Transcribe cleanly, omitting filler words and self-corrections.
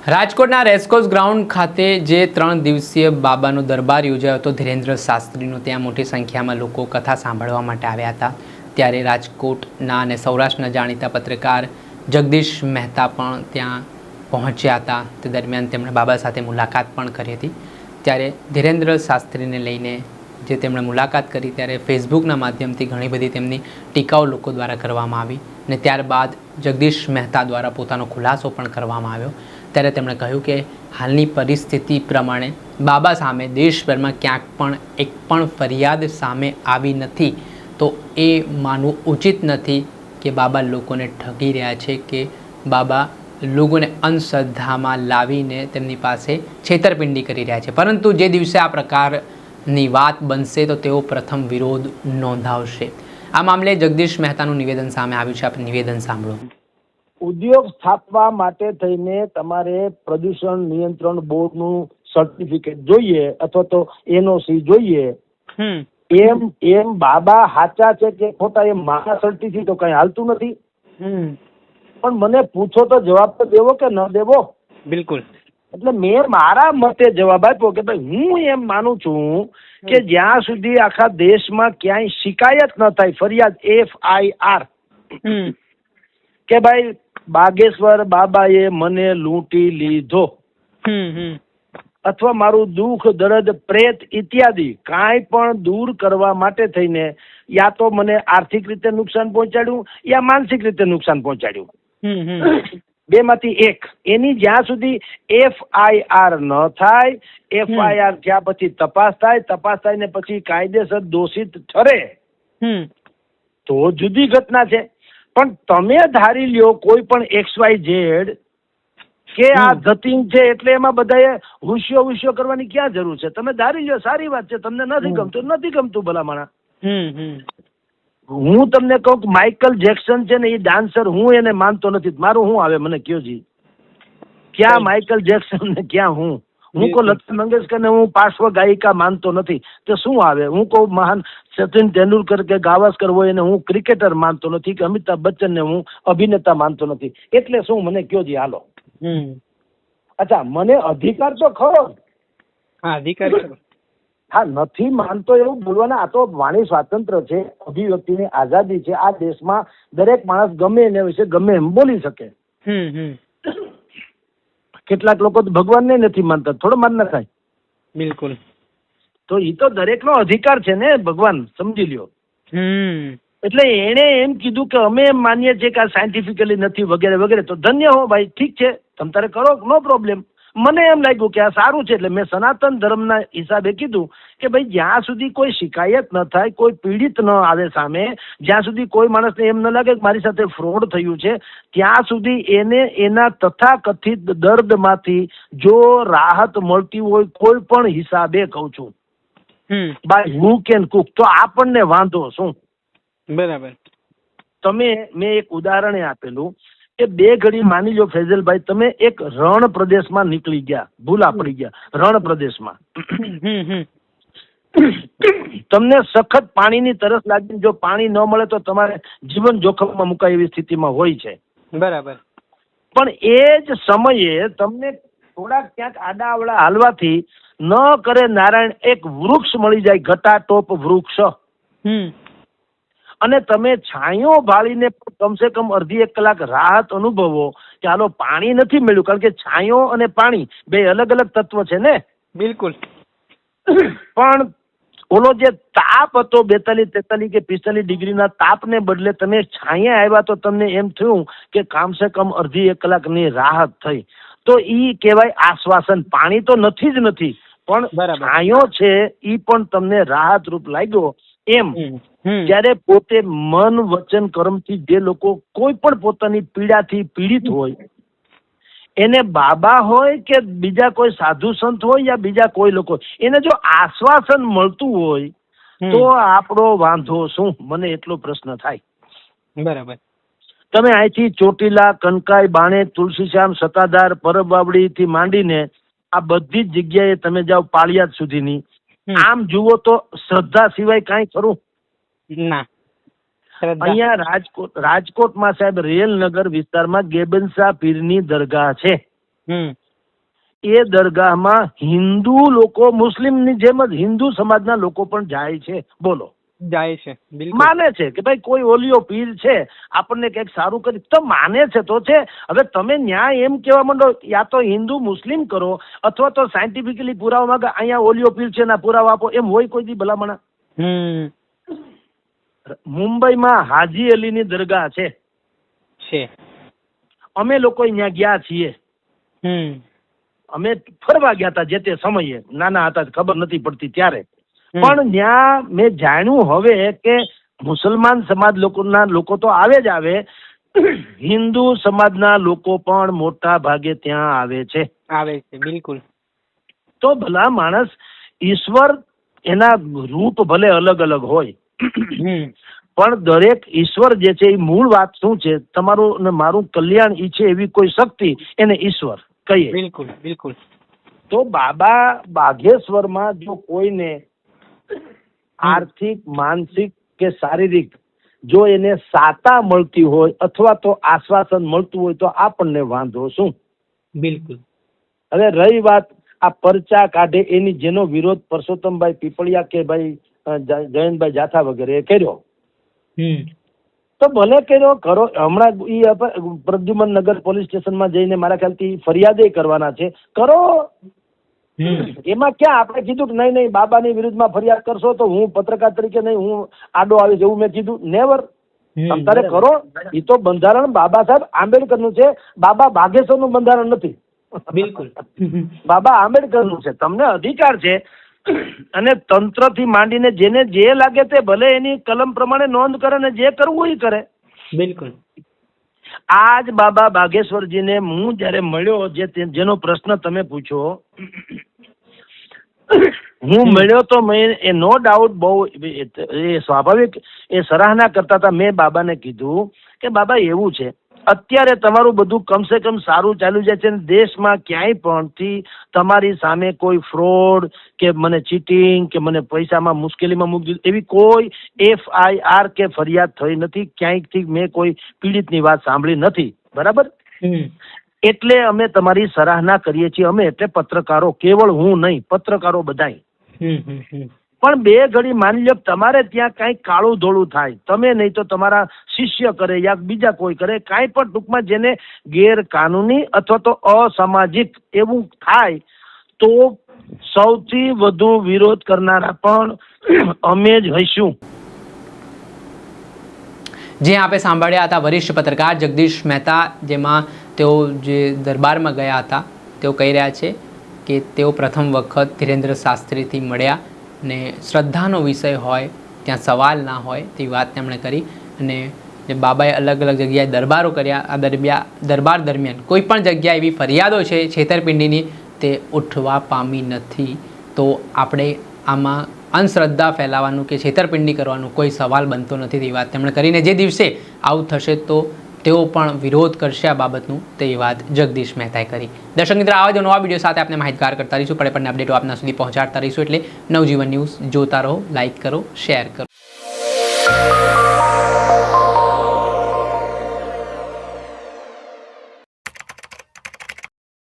રાજકોટના racecourse ground ખાતે જે 3 દિવસીય બાબાનો દરબાર યોજાયો હતો ધીરેન્દ્ર શાસ્ત્રીનો, ત્યાં મોટી સંખ્યામાં લોકો કથા સાંભળવા માટે આવ્યા હતા. ત્યારે રાજકોટના અને સૌરાષ્ટ્રના જાણીતા પત્રકાર જગદીશ મહેતા પણ ત્યાં પહોંચ્યા હતા. તે દરમિયાન તેમણે બાબા સાથે મુલાકાત પણ કરી હતી. ત્યારે ધીરેન્દ્ર શાસ્ત્રીને લઈને જે તેમણે મુલાકાત કરી ત્યારે ફેસબુકના માધ્યમથી ઘણી બધી તેમની ટીકાઓ લોકો દ્વારા કરવામાં આવી અને ત્યારબાદ જગદીશ મહેતા દ્વારા પોતાનો ખુલાસો પણ કરવામાં આવ્યો. ત્યારે તેમણે કહ્યું કે હાલની પરિસ્થિતિ પ્રમાણે બાબા સામે દેશભરમાં ક્યાંક પણ એક પણ ફરિયાદ સામે આવી નથી, તો એ માનવું ઉચિત નથી કે બાબા લોકોને ઠગી રહ્યા છે કે બાબા લોકોને અંધશ્રદ્ધામાં લાવીને તેમની પાસે છેતરપિંડી કરી રહ્યા છે. પરંતુ જે દિવસે આ પ્રકારની વાત બનશે તો તેઓ પ્રથમ વિરોધ નોંધાવશે. આ મામલે જગદીશ મહેતાનું નિવેદન સામે આવ્યું છે. આપણે નિવેદન સાંભળો. ઉદ્યોગ સ્થાપવા માટે થઈને તમારે પ્રદૂષણ નિયંત્રણ બોર્ડનું સર્ટિફિકેટ જોઈએ અથવા તો એનઓસી જોઈએ. એમ બાબા સાચા છે કે ખોટા એમ મારા સર્ટિફિકેટ તો કઈ હાલતું નથી. પણ મને પૂછો તો જવાબ તો દેવો કે ન દેવો? બિલકુલ. એટલે મેં મારા મતે જવાબ આપ્યો કે ભાઈ હું એમ માનું છું કે જ્યાં સુધી આખા દેશમાં ક્યાંય શિકાયત ન થાય, ફરિયાદ FIR કે ભાઈ બાગેશ્વર બાબાએ મને લૂંટી લીધો અથવા મારું દુઃખ દર્દ પ્રેત ઇત્યાદિ કાંઈ પણ દૂર કરવા માટે થઈને યા તો મને આર્થિક રીતે નુકસાન પહોંચાડ્યું યા માનસિક રીતે નુકસાન પહોંચાડ્યું, બેમાંથી એક. એની જ્યાં સુધી FIR ન થાય, FIR થયા પછી તપાસ થાય ને પછી કાયદેસર દોષિત ઠરે તો જુદી ઘટના છે. પણ તમે ધારી લ્યો કોઈ પણ XYZ કે આ ધતિંગ છે એટલે એમાં બધાએ હુસ્યો કરવાની ક્યાં જરૂર છે? તમે ધારી લ્યો, સારી વાત છે. તમને નથી ગમતું ભલામણા. હું તમને કહું કે માઇકલ જેક્સન છે ને એ ડાન્સર, હું એને માનતો નથી. મારું શું આવે મને કયો જી? ક્યાં માઇકલ જેક્સન ને ક્યાં હું કહું લતા મંગેશકર ને હું પાર્શ્વ ગાયિકા માનતો નથી તો શું આવે? હું કહું મહાન સચિન તેંડુલકર કે ગાવસ્કર હોય એને હું ક્રિકેટર માનતો નથી કે અમિતાભ બચ્ચન ને હું અભિનેતા માનતો નથી. એટલે શું મને કયો જી? હાલો. અચ્છા, મને અધિકાર તો ખરો. અધિકાર હા, નથી માનતો એવું બોલવાના. આ તો વાણી સ્વાતંત્ર્ય છે, અભિવ્યક્તિની આઝાદી છે. આ દેશમાં દરેક માણસ ગમે એને વિશે ગમે એમ બોલી શકે. કેટલાક લોકો તો ભગવાનને નથી માનતા, થોડો માન ના થાય. બિલકુલ. તો એ તો દરેકનો અધિકાર છે ને, ભગવાન સમજી લ્યો. એટલે એને એમ કીધું કે અમે એમ માનીએ છીએ કે આ સાયન્ટિફિકલી નથી વગેરે વગેરે. તો ધન્ય હો ભાઈ, ઠીક છે, તમ તારે કરો, નો પ્રોબ્લેમ. મને એમ લાગ્યું કે આ સારું છે એટલે મેં સનાતન ધર્મના હિસાબે કીધું કે ભાઈ જ્યાં સુધી કોઈ શિકાયત ન થાય, કોઈ પીડિત ન આવે સામે, જ્યાં સુધી કોઈ માણસને એમ ન લાગે કે મારી સાથે ફ્રોડ થયું છે, ત્યાં સુધી એને એના તથાકથિત દર્દમાંથી જો રાહત મળતી હોય કોઈ પણ હિસાબે, કહું છું બાય હુક એન્ડ કુક, તો આપણને વાંધો શું? બરાબર. મેં એક ઉદાહરણ આપેલું કે 2 ઘડી માની લો ફૈઝલભાઈ, તમે એક રણ પ્રદેશમાં નીકળી ગયા, ભૂલા પડી ગયા રણ પ્રદેશમાં, તમને સખત પાણીની તરસ લાગી, જો પાણી ન મળે તો તમારે જીવન જોખમમાં મુકાય એવી સ્થિતિમાં હોય છે. બરાબર. પણ એ જ સમયે તમને થોડાક ક્યાંક આડાઅવળા હાલવાથી ન કરે નારાયણ એક વૃક્ષ મળી જાય, ઘટાટોપ વૃક્ષ, અને તમે છાંયો ભાળીને કમસે કમ અડધી 1 કલાક રાહત અનુભવો કે હાલો પાણી નથી મળ્યું, કારણ કે છાંયો અને પાણી બે અલગ અલગ તત્વ છે ને. બિલકુલ. પણ ઓલો જે તાપ હતો 42, 43 કે 45 ડિગ્રીના તાપને બદલે તમે છાંયે આવ્યા તો તમને એમ થયું કે કમસે કમ અડધી 1 કલાકની રાહત થઈ. તો ઈ કહેવાય આશ્વાસન. પાણી તો નથી જ નથી, પણ છાંયો છે ઈ પણ તમને રાહત રૂપ લાગ્યો. એમ જ્યારે પોતે મન વચન કર્મથી જે લોકો કોઈ પણ પોતાની પીડાથી પીડિત હોય, એને બાબા હોય કે બીજા કોઈ સાધુ સંત હોય યા બીજા કોઈ લોકો, એને જો આશ્વાસન મળતું હોય તો આપણો વાંધો શું? મને એટલો પ્રશ્ન થાય. બરાબર. તમે અહીંથી ચોટીલા, કનકાઈ, બાણે, તુલસીશ્યામ, સતાધાર, પરબવાવડી થી માંડીને આ બધી જ જગ્યાએ તમે જાઓ, પાળિયાદ સુધીની, આમ જુઓ તો શ્રદ્ધા સિવાય કાંઈ ખરું ના. અહીંયા રાજકોટમાં સાહેબ રેલનગર વિસ્તારમાં ગેબનશા પીરની દરગાહ છે. એ દરગાહમાં હિન્દુ લોકો મુસ્લિમની જેમ જ હિન્દુ સમાજના લોકો પણ જાય છે. બોલો, જાય છે, બિલકુલ માને છે કે ભાઈ કોઈ ઓલિયો પીર છે, આપણને કંઈક સારું કરી તો માને છે તો છે. હવે તમે ન્યાય એમ કહેવા માંડો, યા તો હિન્દુ મુસ્લિમ કરો અથવા તો સાયન્ટિફિકલી પુરાવા માંગે અહીંયા ઓલિયો પીર છે ના પુરાવા આપો, એમ હોય કોઈ દી ભલામણા? મુંબઈમાં હાજી અલીની દરગાહ છે, અમે લોકો અહીંયા ગયા છીએ. અમે ફરવા ગયા હતા જે તે સમયે, નાના હતા ખબર નથી પડતી ત્યારે. પણ ત્યાં મેં જાણ્યું હવે કે મુસલમાન સમાજ લોકો તો આવે જ આવે, હિન્દુ સમાજના લોકો પણ મોટા ભાગે ત્યાં આવે છે. બિલકુલ. તો ભલા માણસ, ઈશ્વર એના રૂપ ભલે અલગ અલગ હોય, પણ દરેક ઈશ્વર જે છે એ મૂળ વાત શું છે, તમારું ને મારું કલ્યાણ ઈચ્છે એવી કોઈ શક્તિ, એને ઈશ્વર કહીએ. બિલકુલ બિલકુલ. તો બાબા બાઘેશ્વરમાં જો કોઈને આર્થિક, માનસિક કે શારીરિક જો એને સાતા મળતી હોય અથવા તો આશ્વાસન મળતું હોય તો આપણને વાંધો શું? બિલકુલ. હવે રહી વાત આ પરચા કાઢે એની, જેનો વિરોધ પરસોત્તમભાઈ પીપળિયા કે ભાઈ જયંતભાઈ જાથા વગેરે કર્યો, તો ભલે કર્યો કરો. હમણાં પ્રદ્યુમન નગર પોલીસ સ્ટેશનમાં જઈને મારા ખ્યાલથી ફરિયાદે કરવાના છે, કરો. એમાં ક્યાં આપણે કીધું કે નહીં બાબાની વિરુદ્ધમાં ફરિયાદ કરશો તો હું પત્રકાર તરીકે નહીં, હું આડો આવીશ એવું મેં કીધું? નેવર. તમારે કરો. એ તો બંધારણ બાબા સાહેબ આંબેડકરનું છે, બાબા બાઘેશ્વરનું બંધારણ નથી. બિલકુલ. બાબા આંબેડકરનું છે. તમને અધિકાર છે, અને તંત્રથી માંડીને જેને જે લાગે તે ભલે એની કલમ પ્રમાણે નોંધ કરે ને જે કરવું એ કરે. બિલકુલ. આજ બાબા બાઘેશ્વરજીને હું જયારે મળ્યો, જેનો પ્રશ્ન તમે પૂછો, હું મળ્યો તો મેં એ નો ડાઉટ બહુ એ સ્વાભાવિક એ સરાહના કરતા હતા. મેં બાબાને કીધું કે બાબા એવું છે, અત્યારે તમારું બધું કમસે કમ સારું ચાલ્યું જાય છે, દેશમાં ક્યાંય પણ થી તમારી સામે કોઈ ફ્રોડ કે મને ચીટિંગ કે મને પૈસામાં મુશ્કેલીમાં મૂકી દીધું એવી કોઈ FIR કે ફરિયાદ થઈ નથી. ક્યાંયથી મેં કોઈ પીડિતની વાત સાંભળી નથી. બરાબર? એટલે અમે તમારી સરાહના કરીએ છીએ. અમે એટલે પત્રકારો, કેવળ હું નહીં, પત્રકારો બધાય. પણ બે ઘડી માની લો તમારે ત્યાં કાંઈક કાળું ધોળું થાય, તમે નહીં તો તમારા શિષ્ય કરે યા બીજા કોઈ કરે, કાંઈ પણ ટૂંકમાં જેને ગેરકાનૂની અથવા તો અસામાજિક એવું થાય, તો સૌથી વધુ વિરોધ કરનારા પણ અમે જ હઈશું. જે આપણે સાંભળ્યા હતા વરિષ્ઠ પત્રકાર જગદીશ મહેતા, જેમાં તેઓ જે દરબારમાં ગયા હતા તેઓ કહી રહ્યા છે કે તેઓ પ્રથમ વખત ધીરેન્દ્ર શાસ્ત્રીથી મળ્યા ને શ્રદ્ધાનો વિષય હોય ત્યાં સવાલ ના હોય તેવી વાત તેમણે કરી. અને જે બાબાએ અલગ અલગ જગ્યાએ દરબારો કર્યા, આ દરબાર દરમિયાન કોઈ પણ જગ્યાએ એવી ફરિયાદો છે છેતરપિંડીની તે ઉઠવા પામી નથી. તો આપણે આમાં અંધશ્રદ્ધા ફેલાવાનું કે છેતરપિંડી કરવાનું કોઈ સવાલ બનતો નથી તેવી વાત તેમણે કરીને જે દિવસે આવું થશે તો તેઓ પણ વિરોધ કરશે આ બાબતનું, તેવી વાત જગદીશ મહેતાએ કરી. દર્શક મિત્રો, આવા જ નવા વિડીયો સાથે આપણે માહિતગાર કરતા રહીશું, પડે અપડેટો આપના સુધી પહોંચાડતા રહીશું. એટલે નવજીવન ન્યૂઝ જોતા રહો, લાઇક કરો, શેર કરો.